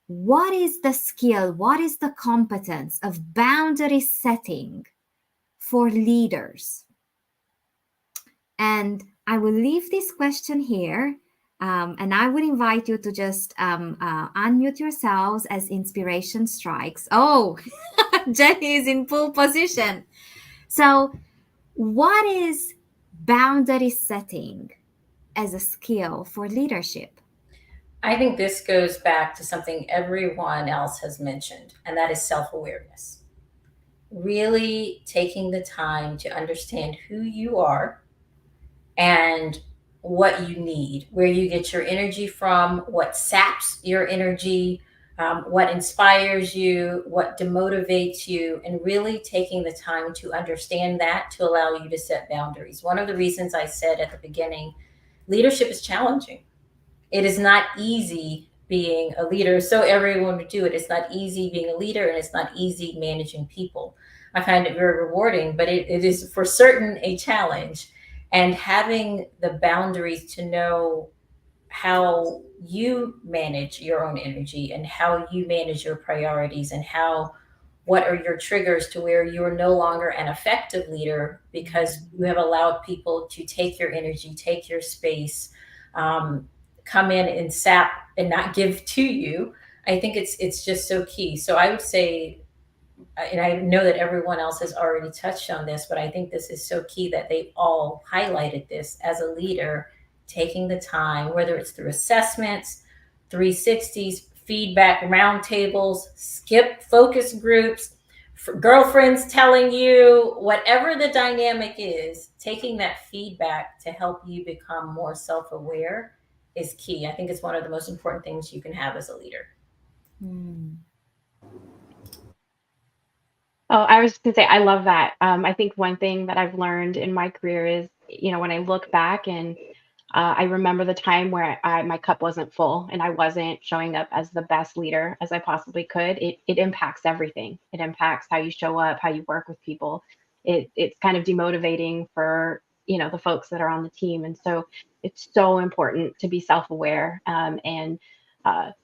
what is the skill, what is the competence of boundary setting for leaders. And I will leave this question here. And I would invite you to just unmute yourselves as inspiration strikes. Oh, Jenny is in full position. So, what is boundary setting as a skill for leadership? I think this goes back to something everyone else has mentioned, and that is self awareness. Really taking the time to understand who you are and what you need, where you get your energy from, what saps your energy, what inspires you, what demotivates you, and really taking the time to understand that to allow you to set boundaries. One of the reasons I said at the beginning, leadership is challenging. It is not easy being a leader. So everyone would do it. It's not easy being a leader, and it's not easy managing people. I find it very rewarding, but it is for certain a challenge. And having the boundaries to know how you manage your own energy and how you manage your priorities and what are your triggers to where you're no longer an effective leader because you have allowed people to take your energy, take your space, come in and sap and not give to you. I think it's just so key. So I would say, and I know that everyone else has already touched on this, but I think this is so key that they all highlighted this as a leader, taking the time, whether it's through assessments, 360s, feedback roundtables, skip focus groups, girlfriends telling you, whatever the dynamic is, taking that feedback to help you become more self aware is key. I think it's one of the most important things you can have as a leader. Oh, I was just gonna say, I love that. I think one thing that I've learned in my career is, when I look back and I remember the time where my cup wasn't full and I wasn't showing up as the best leader as I possibly could. It impacts everything. It impacts how you show up, how you work with people. It's kind of demotivating for, the folks that are on the team. And so it's so important to be self-aware, and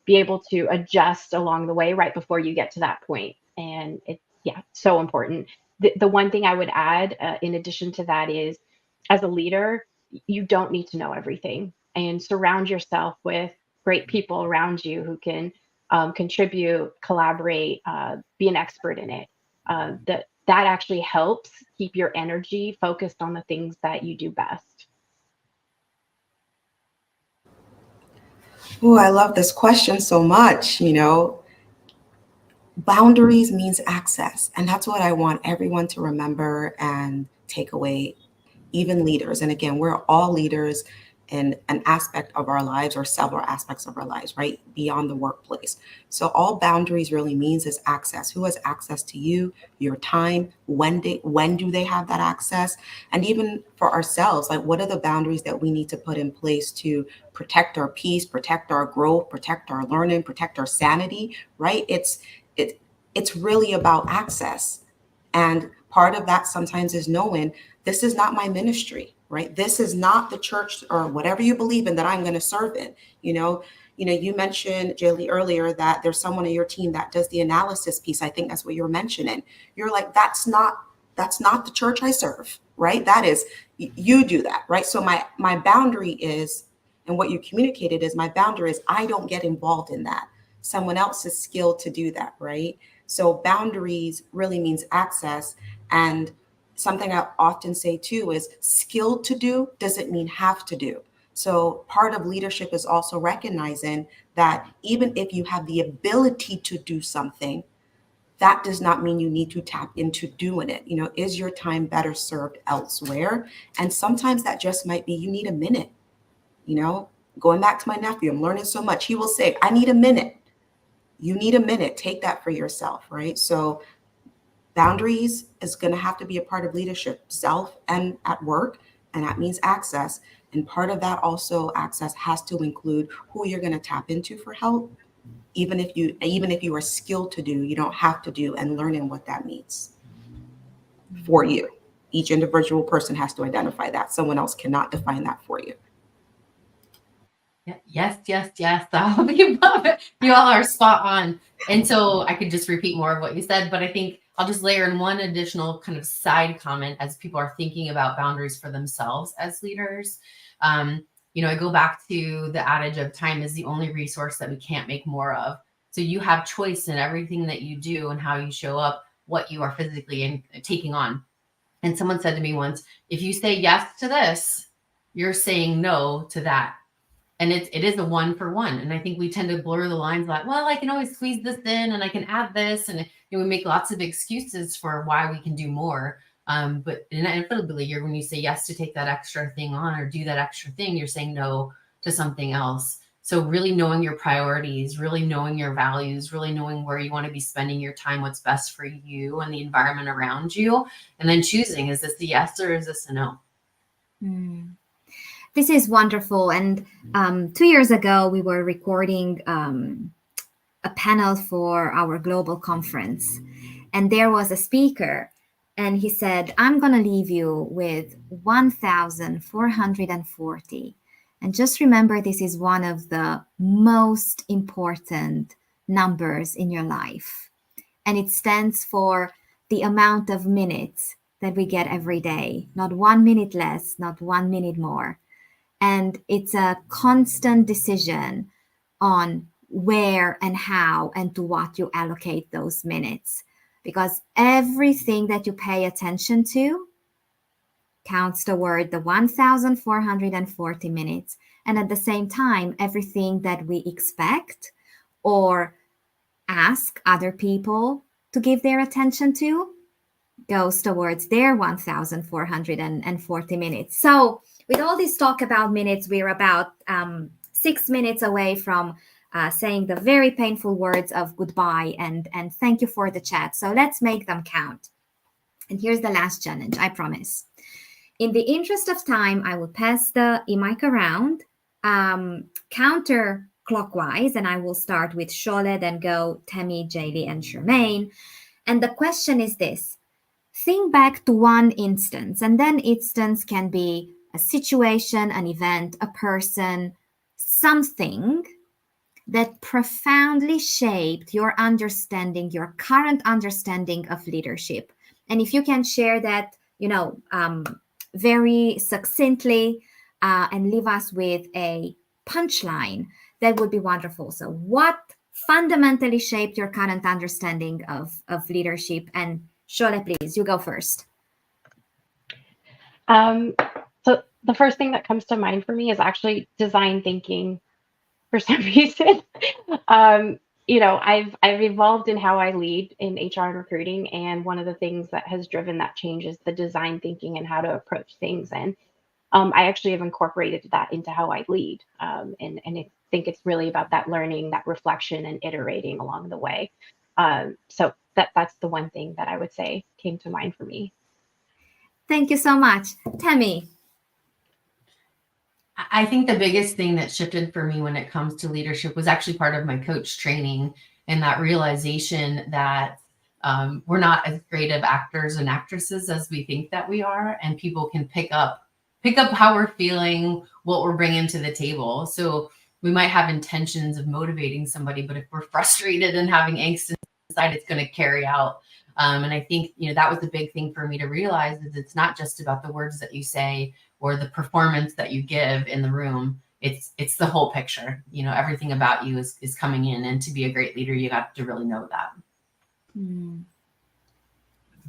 be able to adjust along the way right before you get to that point. And it's, yeah, so important. The one thing I would add, in addition to that, is as a leader, you don't need to know everything, and surround yourself with great people around you who can contribute, collaborate, be an expert in it. That actually helps keep your energy focused on the things that you do best. Oh, I love this question so much. Boundaries means access. And that's what I want everyone to remember and take away, even leaders. And again, we're all leaders in an aspect of our lives or several aspects of our lives, right? Beyond the workplace. So all boundaries really means is access. Who has access to you, your time, when do they have that access? And even for ourselves, like what are the boundaries that we need to put in place to protect our peace, protect our growth, protect our learning, protect our sanity, right? It's really about access. And part of that sometimes is knowing this is not my ministry, right? This is not the church or whatever you believe in that I'm going to serve in. You mentioned, Jaylee, earlier that there's someone on your team that does the analysis piece. I think that's what you're mentioning. You're like, that's not the church I serve, right? That is, you do that, right? So my boundary is, and what you communicated is my boundary is I don't get involved in that. Someone else is skilled to do that, right? So boundaries really means access. And something I often say too is skilled to do doesn't mean have to do. So part of leadership is also recognizing that even if you have the ability to do something, that does not mean you need to tap into doing it. Is your time better served elsewhere? And sometimes that just might be you need a minute. You know, Going back to my nephew, I'm learning so much. He will say, I need a minute. You need a minute. Take that for yourself, right? So boundaries is going to have to be a part of leadership, self and at work, and that means access. And part of that also access has to include who you're going to tap into for help. Even if you are skilled to do, you don't have to do, and learning what that means for you. Each individual person has to identify that. Someone else cannot define that for you. Yes, yes, yes. All the above. You all are spot on. And so I could just repeat more of what you said, but I think I'll just layer in one additional kind of side comment as people are thinking about boundaries for themselves as leaders. I go back to the adage of time is the only resource that we can't make more of. So you have choice in everything that you do and how you show up, what you are physically taking on. And someone said to me once, if you say yes to this, you're saying no to that. And it is a one for one. And I think we tend to blur the lines like, well, I can always squeeze this in and I can add this. And we make lots of excuses for why we can do more. But inevitably, when you say yes to take that extra thing on or do that extra thing, you're saying no to something else. So really knowing your priorities, really knowing your values, really knowing where you want to be spending your time, what's best for you and the environment around you, and then choosing, is this a yes or is this a no? This is wonderful. And 2 years ago, we were recording a panel for our global conference. And there was a speaker, and he said, I'm going to leave you with 1,440. And just remember, this is one of the most important numbers in your life. And it stands for the amount of minutes that we get every day, not 1 minute less, not 1 minute more. And it's a constant decision on where and how and to what you allocate those minutes. Because everything that you pay attention to counts toward the 1,440 minutes. And at the same time, everything that we expect or ask other people to give their attention to goes towards their 1,440 minutes. So with all this talk about minutes, we're about 6 minutes away from saying the very painful words of goodbye and thank you for the chat. So let's make them count. And here's the last challenge, I promise. In the interest of time, I will pass the mic around counterclockwise, and I will start with Shole, then go Temi, Jaylee, and Charmaine. And the question is this. Think back to one instance, and then instance can be a situation, an event, a person, something that profoundly shaped your understanding, your current understanding of leadership. And if you can share that, very succinctly and leave us with a punchline, that would be wonderful. So, what fundamentally shaped your current understanding of leadership? And Shole, please, you go first. So the first thing that comes to mind for me is actually design thinking for some reason. I've evolved in how I lead in HR and recruiting, and one of the things that has driven that change is the design thinking and how to approach things. And I actually have incorporated that into how I lead, and I think it's really about that learning, that reflection, and iterating along the way. So that's the one thing that I would say came to mind for me. Thank you so much. Temi. I think the biggest thing that shifted for me when it comes to leadership was actually part of my coach training, and that realization that we're not as great of actors and actresses as we think that we are, and people can pick up how we're feeling, what we're bringing to the table. So we might have intentions of motivating somebody, but if we're frustrated and having angst inside, it's going to carry out. And I think, that was the big thing for me to realize, is it's not just about the words that you say or the performance that you give in the room. It's the whole picture. Everything about you is coming in, and to be a great leader, you got to really know that.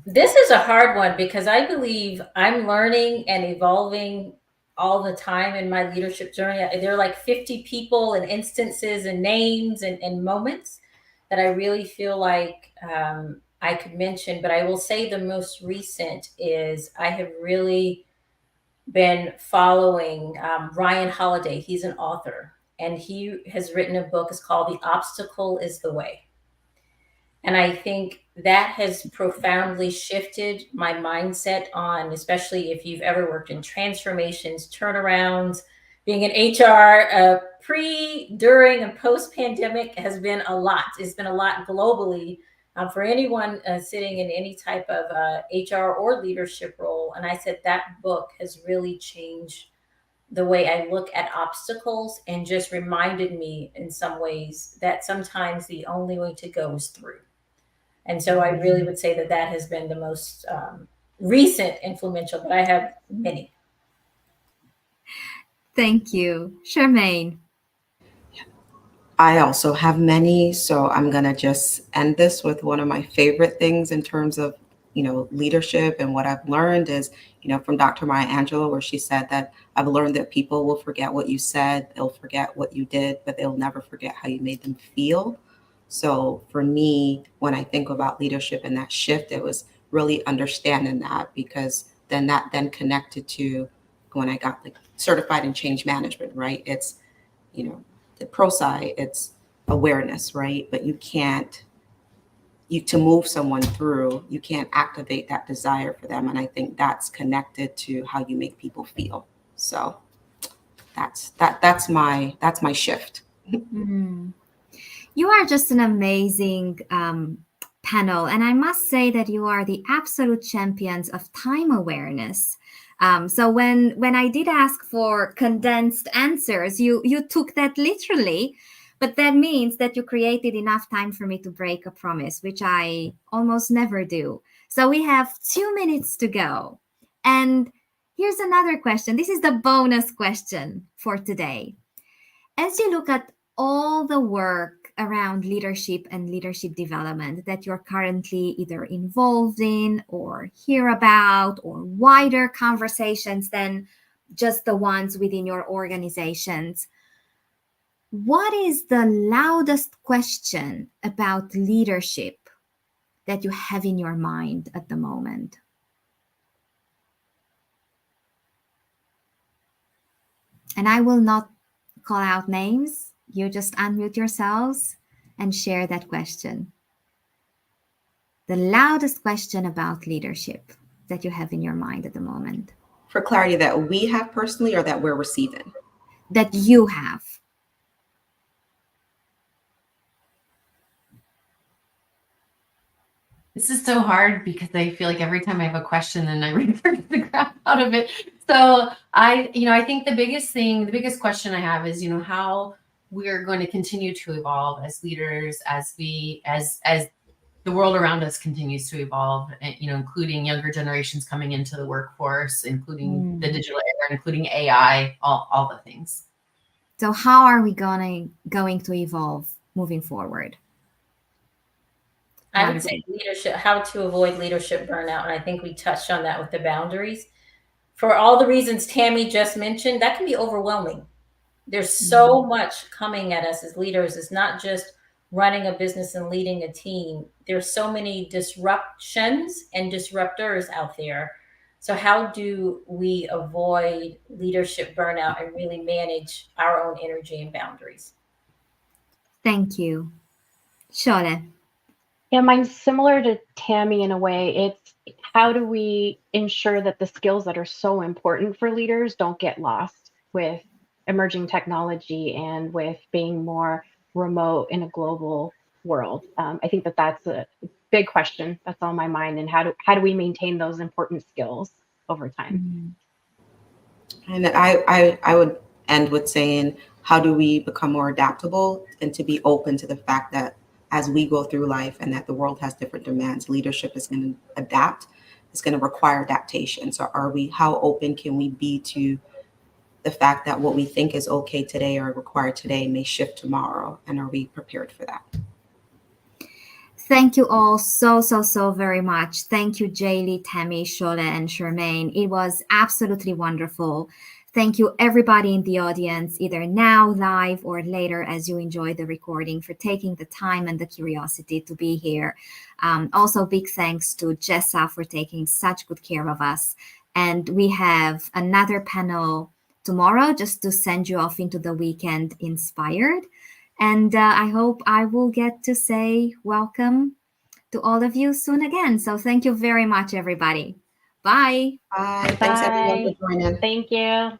This is a hard one because I believe I'm learning and evolving all the time in my leadership journey. There are like 50 people and instances and names and moments that I really feel like I could mention. But I will say the most recent is I have really been following Ryan Holiday. He's an author, and he has written a book. It's called The Obstacle is the Way. And I think that has profoundly shifted my mindset on, especially if you've ever worked in transformations, turnarounds, being in HR, pre, during, and post pandemic has been a lot. It's been a lot globally for anyone sitting in any type of HR or leadership role. And I said that book has really changed the way I look at obstacles, and just reminded me in some ways that sometimes the only way to go is through. And so I really would say that has been the most recent influential, but I have many. Thank you. Charmaine. I also have many, so I'm going to just end this with one of my favorite things in terms of, leadership and what I've learned is, from Dr. Maya Angelou, where she said that I've learned that people will forget what you said, they'll forget what you did, but they'll never forget how you made them feel. So for me, when I think about leadership and that shift, it was really understanding that, because then that connected to when I got certified in change management, right? It's, the pro side, it's awareness, right? But to move someone through, you can't activate that desire for them. And I think that's connected to how you make people feel. So that's my shift. You are just an amazing panel. And I must say that you are the absolute champions of time awareness. So when I did ask for condensed answers, you took that literally, but that means that you created enough time for me to break a promise, which I almost never do. So we have 2 minutes to go. And here's another question. This is the bonus question for today. As you look at all the work around leadership and leadership development that you're currently either involved in or hear about, or wider conversations than just the ones within your organizations, what is the loudest question about leadership that you have in your mind at the moment? And I will not call out names, you just unmute yourselves and share that question. The loudest question about leadership that you have in your mind at the moment. For clarity, that we have personally or that we're receiving? That you have. This is so hard because I feel like every time I have a question, then I research the crap out of it. So I think the biggest question I have is, how we're going to continue to evolve as leaders, as the world around us continues to evolve, including younger generations coming into the workforce, including the digital era, including AI, all the things. So how are we going to evolve moving forward? I would say leadership, how to avoid leadership burnout. And I think we touched on that with the boundaries. For all the reasons Tammy just mentioned, that can be overwhelming. There's so much coming at us as leaders. It's not just running a business and leading a team. There's so many disruptions and disruptors out there. So how do we avoid leadership burnout and really manage our own energy and boundaries? Thank you. Shole. Yeah, mine's similar to Tammy in a way. It's how do we ensure that the skills that are so important for leaders don't get lost with emerging technology and with being more remote in a global world? I think that that's a big question that's on my mind. And how do we maintain those important skills over time? And I would end with saying, how do we become more adaptable and to be open to the fact that as we go through life and that the world has different demands, leadership is going to adapt. It's going to require adaptation. So how open can we be to the fact that what we think is okay today or required today may shift tomorrow? And are we prepared for that? Thank you all so very much. Thank you, Jaylee, Tammy, Shole, and Charmaine. It was absolutely wonderful. Thank you, everybody in the audience, either now, live, or later as you enjoy the recording, for taking the time and the curiosity to be here. Also, big thanks to Jessa for taking such good care of us. And we have another panel tomorrow just to send you off into the weekend inspired. And I hope I will get to say welcome to all of you soon again. So thank you very much, everybody. Bye. Bye. Thanks everyone for joining. Thank you.